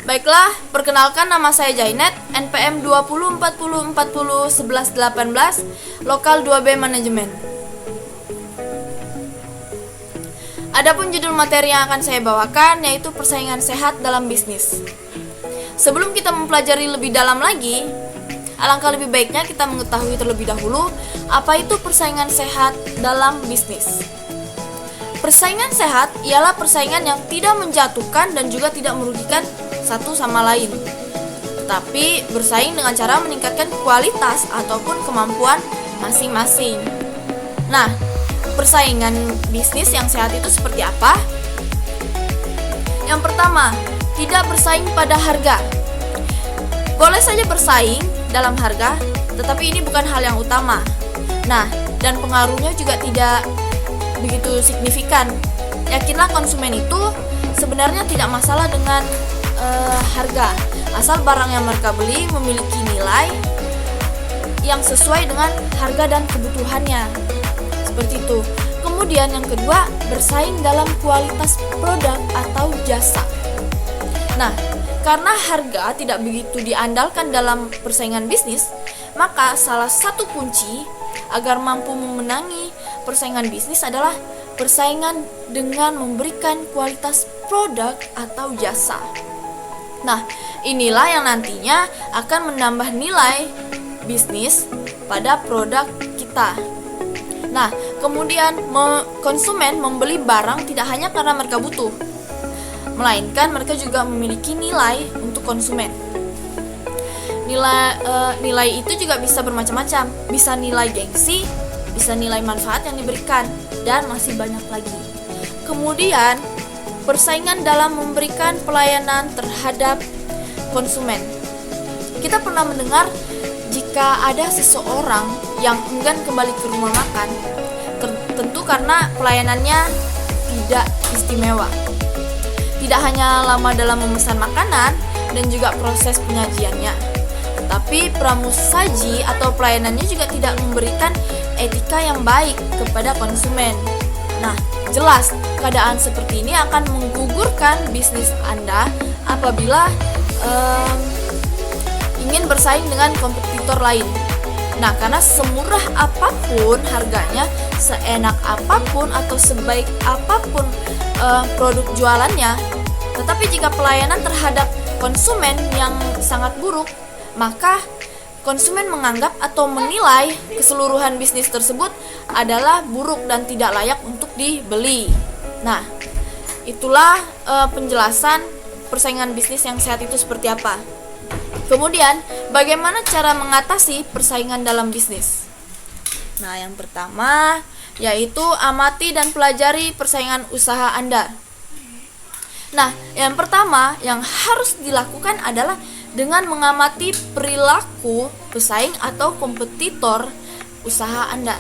Baiklah, perkenalkan nama saya Jainet, NPM 204040401118, Lokal 2B Manajemen. Adapun judul materi yang akan saya bawakan yaitu persaingan sehat dalam bisnis. Sebelum kita mempelajari lebih dalam lagi, alangkah lebih baiknya kita mengetahui terlebih dahulu apa itu persaingan sehat dalam bisnis. Persaingan sehat ialah persaingan yang tidak menjatuhkan dan juga tidak merugikan satu sama lain, tetapi bersaing dengan cara meningkatkan kualitas ataupun kemampuan masing-masing. Nah, persaingan bisnis yang sehat itu seperti apa? Yang pertama, tidak bersaing pada harga. Boleh saja bersaing dalam harga, tetapi ini bukan hal yang utama. Nah, dan pengaruhnya juga tidak begitu signifikan. Yakinlah konsumen itu sebenarnya tidak masalah dengan harga, asal barang yang mereka beli memiliki nilai yang sesuai dengan harga dan kebutuhannya. Seperti itu. Kemudian yang kedua, bersaing dalam kualitas produk atau jasa. Nah, karena harga tidak begitu diandalkan dalam persaingan bisnis, maka salah satu kunci agar mampu memenangi persaingan bisnis adalah persaingan dengan memberikan kualitas produk atau jasa. Nah, inilah yang nantinya akan menambah nilai bisnis pada produk kita. Nah, kemudian konsumen membeli barang tidak hanya karena mereka butuh, melainkan mereka juga memiliki nilai untuk konsumen. Nilai itu juga bisa bermacam-macam, bisa nilai gengsi, bisa nilai manfaat yang diberikan, dan masih banyak lagi. Kemudian, persaingan dalam memberikan pelayanan terhadap konsumen. Kita pernah mendengar jika ada seseorang yang enggan kembali ke rumah makan, tentu karena pelayanannya tidak istimewa. Tidak hanya lama dalam memesan makanan dan juga proses penyajiannya, tetapi pramusaji atau pelayanannya juga tidak memberikan etika yang baik kepada konsumen. Nah, jelas keadaan seperti ini akan menggugurkan bisnis Anda apabila ingin bersaing dengan kompetitor lain. Nah, karena semurah apapun harganya, seenak apapun atau sebaik apapun produk jualannya, tetapi jika pelayanan terhadap konsumen yang sangat buruk, maka konsumen menganggap atau menilai keseluruhan bisnis tersebut adalah buruk dan tidak layak untuk dibeli. Nah, itulah penjelasan persaingan bisnis yang sehat itu seperti apa. Kemudian, bagaimana cara mengatasi persaingan dalam bisnis? Nah, yang pertama yaitu amati dan pelajari persaingan usaha Anda. Nah, yang pertama yang harus dilakukan adalah dengan mengamati perilaku pesaing atau kompetitor usaha Anda.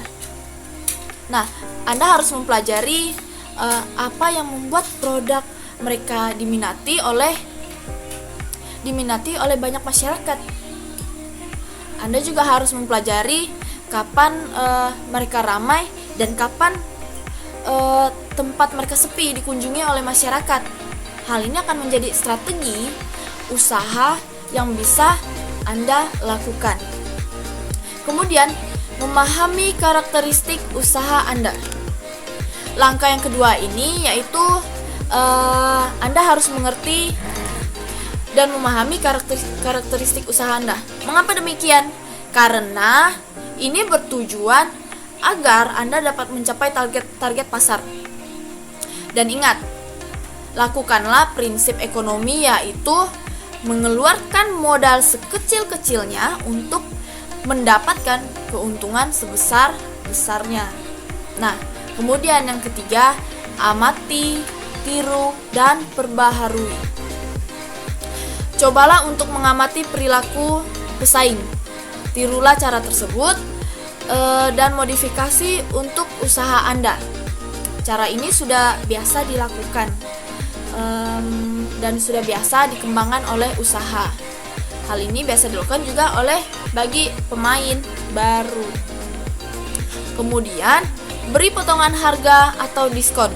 Nah, Anda harus mempelajari apa yang membuat produk mereka diminati oleh banyak masyarakat. Anda juga harus mempelajari kapan mereka ramai dan kapan tempat mereka sepi dikunjungi oleh masyarakat. Hal ini akan menjadi strategi usaha yang bisa Anda lakukan. Kemudian, memahami karakteristik usaha Anda. Langkah yang kedua ini yaitu Anda harus mengerti dan memahami karakteristik usaha Anda. Mengapa demikian? Karena ini bertujuan agar Anda dapat mencapai target pasar. Dan ingat, lakukanlah prinsip ekonomi yaitu mengeluarkan modal sekecil-kecilnya untuk mendapatkan keuntungan sebesar-besarnya. Nah, kemudian yang ketiga, amati, tiru, dan perbaharui. Cobalah untuk mengamati perilaku pesaing. Tirulah cara tersebut dan modifikasi untuk usaha Anda. Cara ini sudah biasa dilakukan dan sudah biasa dikembangkan oleh usaha. Hal ini biasa dilakukan juga bagi pemain baru. Kemudian, beri potongan harga atau diskon.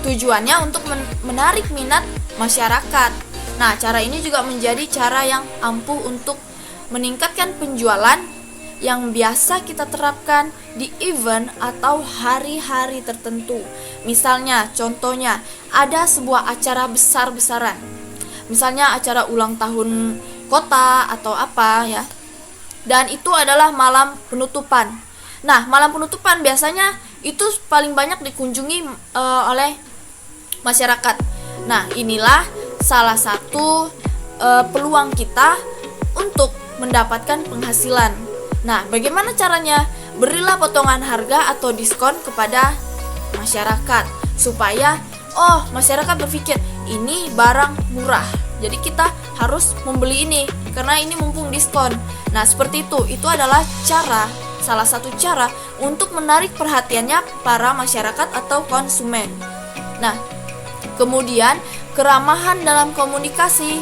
Tujuannya untuk menarik minat masyarakat. Nah, cara ini juga menjadi cara yang ampuh untuk meningkatkan penjualan yang biasa kita terapkan di event atau hari-hari tertentu. Misalnya, contohnya, ada sebuah acara besar-besaran. Misalnya acara ulang tahun kota atau apa ya. Dan itu adalah malam penutupan. Nah, malam penutupan biasanya itu paling banyak dikunjungi oleh masyarakat. Nah, inilah salah satu peluang kita untuk mendapatkan penghasilan. Nah, bagaimana caranya? Berilah potongan harga atau diskon kepada masyarakat supaya masyarakat berpikir ini barang murah. Jadi kita harus membeli ini karena ini mumpung diskon. Nah, seperti itu. Itu adalah salah satu cara untuk menarik perhatiannya para masyarakat atau konsumen. Nah, kemudian keramahan dalam komunikasi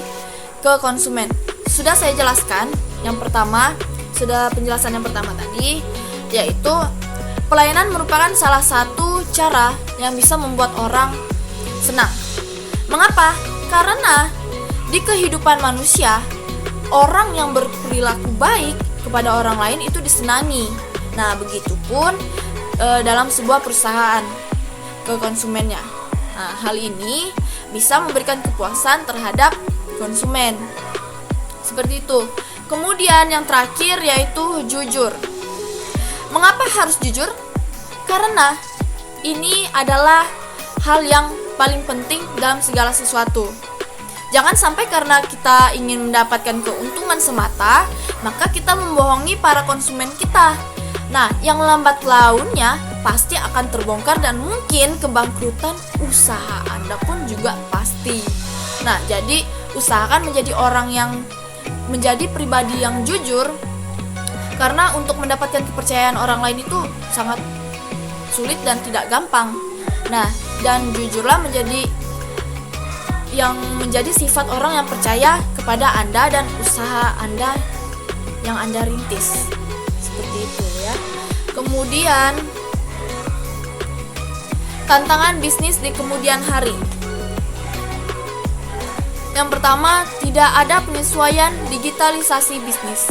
ke konsumen. Sudah saya jelaskan. Yang pertama, penjelasan yang pertama tadi, yaitu pelayanan merupakan salah satu cara yang bisa membuat orang senang. Mengapa? Karena di kehidupan manusia, orang yang berperilaku baik kepada orang lain itu disenangi. Nah, begitupun dalam sebuah perusahaan ke konsumennya. Nah, hal ini bisa memberikan kepuasan terhadap konsumen. Seperti itu. Kemudian yang terakhir yaitu jujur. Mengapa harus jujur? Karena ini adalah hal yang paling penting dalam segala sesuatu. Jangan sampai karena kita ingin mendapatkan keuntungan semata, maka kita membohongi para konsumen kita. Nah, yang lambat launnya pasti akan terbongkar dan mungkin kebangkrutan usaha Anda pun juga pasti. Nah, jadi usahakan menjadi pribadi yang jujur, karena untuk mendapatkan kepercayaan orang lain itu sangat sulit dan tidak gampang. Nah, dan jujurlah menjadi sifat orang yang percaya kepada Anda dan usaha Anda yang Anda rintis. Seperti itu ya. Kemudian tantangan bisnis di kemudian hari. Yang pertama, tidak ada penyesuaian digitalisasi bisnis.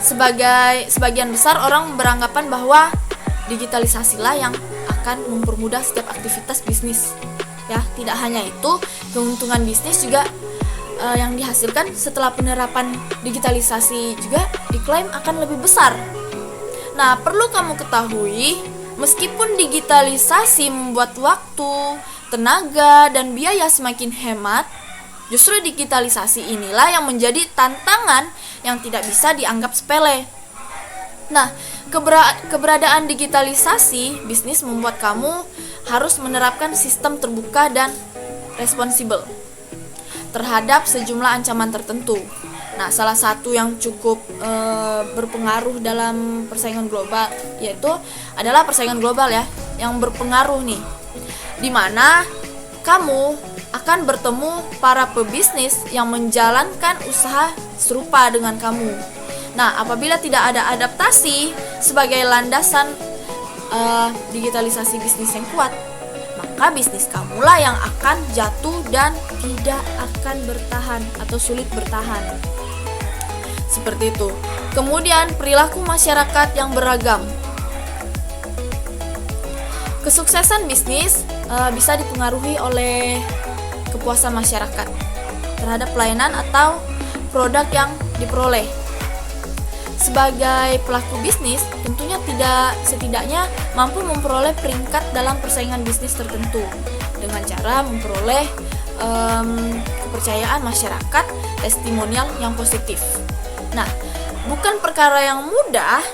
Sebagian besar orang beranggapan bahwa digitalisasilah yang akan mempermudah setiap aktivitas bisnis. Ya, tidak hanya itu, keuntungan bisnis juga yang dihasilkan setelah penerapan digitalisasi juga diklaim akan lebih besar. Nah, perlu kamu ketahui, meskipun digitalisasi membuat waktu, tenaga, dan biaya semakin hemat, justru digitalisasi inilah yang menjadi tantangan yang tidak bisa dianggap sepele. Nah, keberadaan digitalisasi bisnis membuat kamu harus menerapkan sistem terbuka dan responsibel terhadap sejumlah ancaman tertentu. Nah, salah satu yang cukup berpengaruh dalam persaingan global yaitu adalah persaingan global ya, yang berpengaruh nih, di mana kamu akan bertemu para pebisnis yang menjalankan usaha serupa dengan kamu. Nah, apabila tidak ada adaptasi sebagai landasan digitalisasi bisnis yang kuat, maka bisnis kamulah yang akan jatuh dan tidak akan bertahan atau sulit bertahan. Seperti itu. Kemudian perilaku masyarakat yang beragam. Kesuksesan bisnis bisa dipengaruhi oleh kepuasan masyarakat terhadap pelayanan atau produk yang diperoleh. Sebagai pelaku bisnis, tentunya setidaknya mampu memperoleh peringkat dalam persaingan bisnis tertentu dengan cara memperoleh kepercayaan masyarakat, testimonial yang positif. Nah, bukan perkara yang mudah,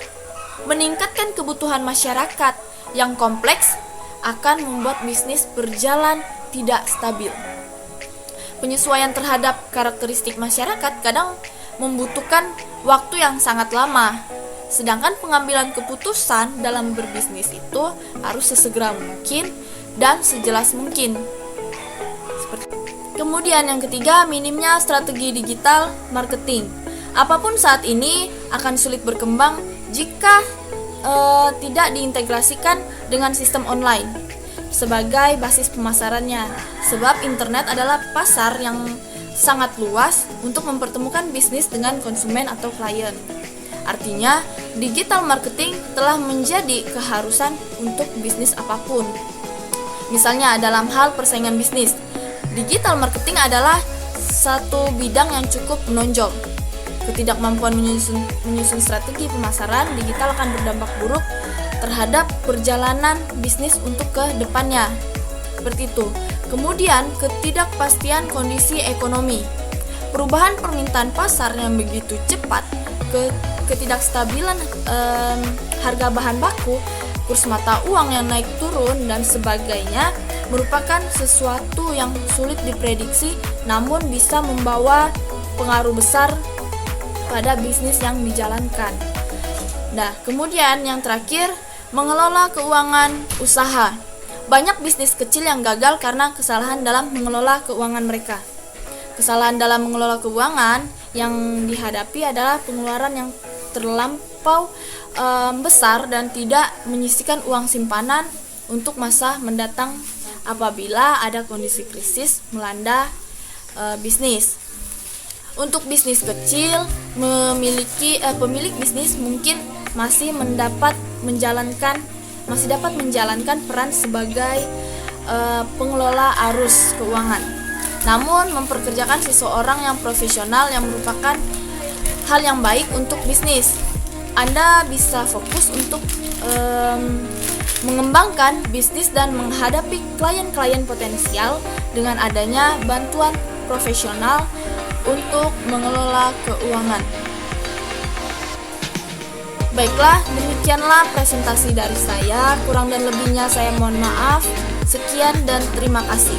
meningkatkan kebutuhan masyarakat yang kompleks akan membuat bisnis berjalan tidak stabil. Penyesuaian terhadap karakteristik masyarakat kadang membutuhkan waktu yang sangat lama, sedangkan pengambilan keputusan dalam berbisnis itu harus sesegera mungkin dan sejelas mungkin. Kemudian yang ketiga, minimnya strategi digital marketing. Apapun saat ini akan sulit berkembang jika tidak diintegrasikan dengan sistem online. sebagai basis pemasarannya. Sebab internet adalah pasar yang sangat luas untuk mempertemukan bisnis dengan konsumen atau klien. Artinya, digital marketing telah menjadi keharusan untuk bisnis apapun. Misalnya dalam hal persaingan bisnis, digital marketing adalah satu bidang yang cukup menonjol. Ketidakmampuan menyusun strategi pemasaran digital akan berdampak buruk terhadap perjalanan bisnis untuk ke depannya. Seperti itu. Kemudian, ketidakpastian kondisi ekonomi. Perubahan permintaan pasar yang begitu cepat, ketidakstabilan harga bahan baku, kurs mata uang yang naik turun dan sebagainya merupakan sesuatu yang sulit diprediksi namun bisa membawa pengaruh besar pada bisnis yang dijalankan. Nah, kemudian yang terakhir, mengelola keuangan usaha. Banyak bisnis kecil yang gagal karena kesalahan dalam mengelola keuangan mereka. Kesalahan dalam mengelola keuangan yang dihadapi adalah pengeluaran yang terlampau besar dan tidak menyisihkan uang simpanan untuk masa mendatang apabila ada kondisi krisis melanda bisnis. Untuk bisnis kecil, pemilik bisnis mungkin masih dapat menjalankan peran sebagai pengelola arus keuangan. Namun, memperkerjakan seseorang yang profesional yang merupakan hal yang baik untuk bisnis. Anda bisa fokus untuk mengembangkan bisnis dan menghadapi klien-klien potensial dengan adanya bantuan profesional untuk mengelola keuangan. Baiklah, demikianlah presentasi dari saya. Kurang dan lebihnya saya mohon maaf. Sekian dan terima kasih.